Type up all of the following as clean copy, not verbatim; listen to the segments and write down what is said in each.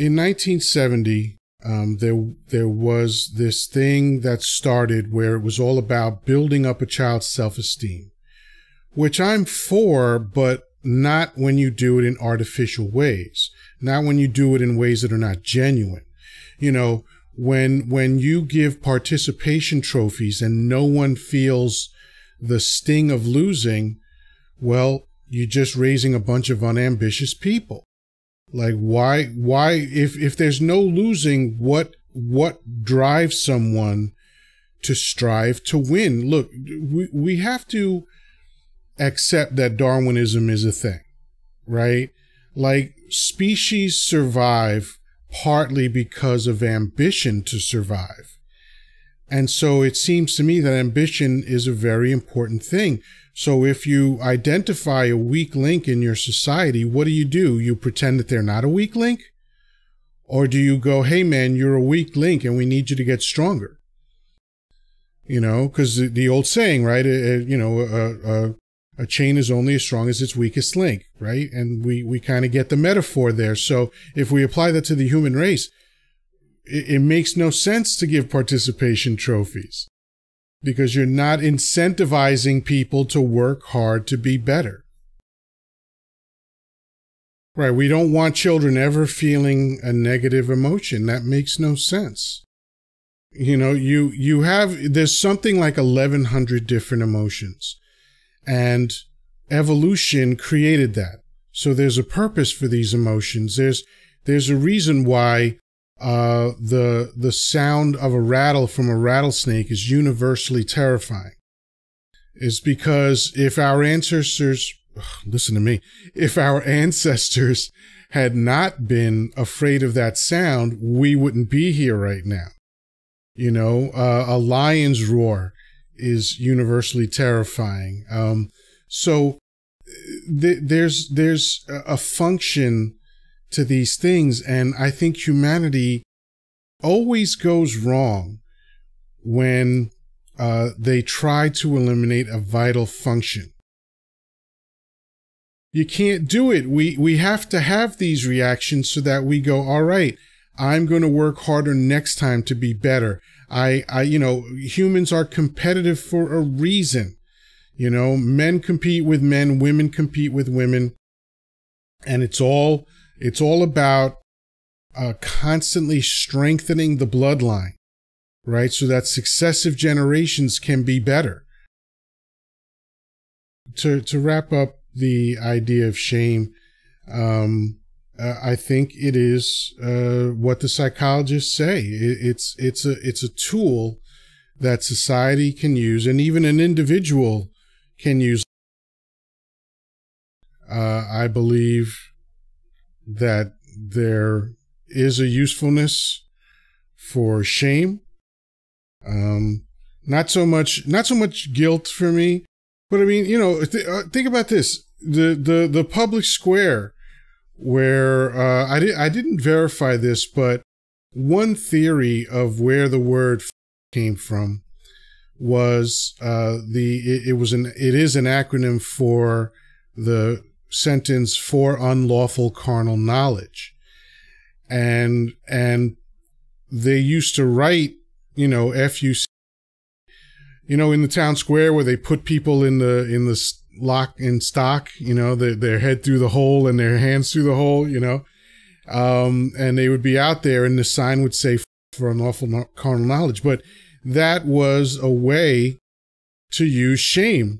in 1970, there was this thing that started where it was all about building up a child's self-esteem, which I'm for, but not when you do it in artificial ways, not when you do it in ways that are not genuine. You know, when you give participation trophies and no one feels the sting of losing, well, you're just raising a bunch of unambitious people. Like, why, if there's no losing, what drives someone to strive to win? Look, we have to accept that Darwinism is a thing, right? Like, species survive partly because of ambition to survive. And so it seems to me that ambition is a very important thing. So if you identify a weak link in your society, what do? You pretend that they're not a weak link? Or do you go, hey man, you're a weak link and we need you to get stronger? You know, because the old saying, right? A chain is only as strong as its weakest link, right? And we kind of get the metaphor there. So if we apply that to the human race, it makes no sense to give participation trophies because you're not incentivizing people to work hard to be better. Right? We don't want children ever feeling a negative emotion. That makes no sense. You know, there's something like 1,100 different emotions. And evolution created that. So there's a purpose for these emotions. There's a reason why the sound of a rattle from a rattlesnake is universally terrifying. It's because if our ancestors, listen to me, if our ancestors had not been afraid of that sound, we wouldn't be here right now. You know, a lion's roar is universally terrifying. So there's a function to these things, and I think humanity always goes wrong when they try to eliminate a vital function. You can't do it. We have to have these reactions so that we go, all right, I'm going to work harder next time to be better. You know, humans are competitive for a reason. You know, men compete with men, women compete with women, and it's all about constantly strengthening the bloodline, right? So that successive generations can be better. To wrap up the idea of shame, I think it is what the psychologists say. It's a tool that society can use, and even an individual can use. I believe that there is a usefulness for shame. Not so much guilt for me, but I mean, you know, think about this: the public square, where I didn't verify this, but one theory of where the word came from was it is an acronym for the sentence "for unlawful carnal knowledge," and they used to write, you know, FUC, you know, in the town square where they put people in the lock and stock, you know, their head through the hole and their hands through the hole, you know, and they would be out there and the sign would say "for unlawful carnal knowledge," but that was a way to use shame.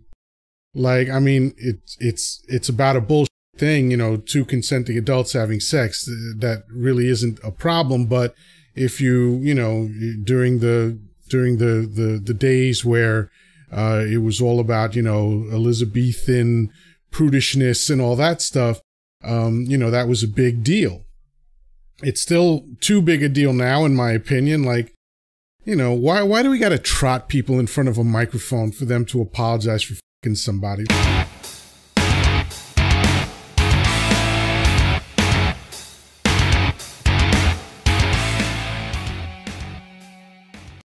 Like, I mean, it's about a bullshit thing, you know, two consenting adults having sex. That really isn't a problem. But if you know, during the days where it was all about, you know, Elizabethan prudishness and all that stuff, you know, that was a big deal. It's still too big a deal now, in my opinion. Like, you know, why do we got to trot people in front of a microphone for them to apologize for fucking somebody?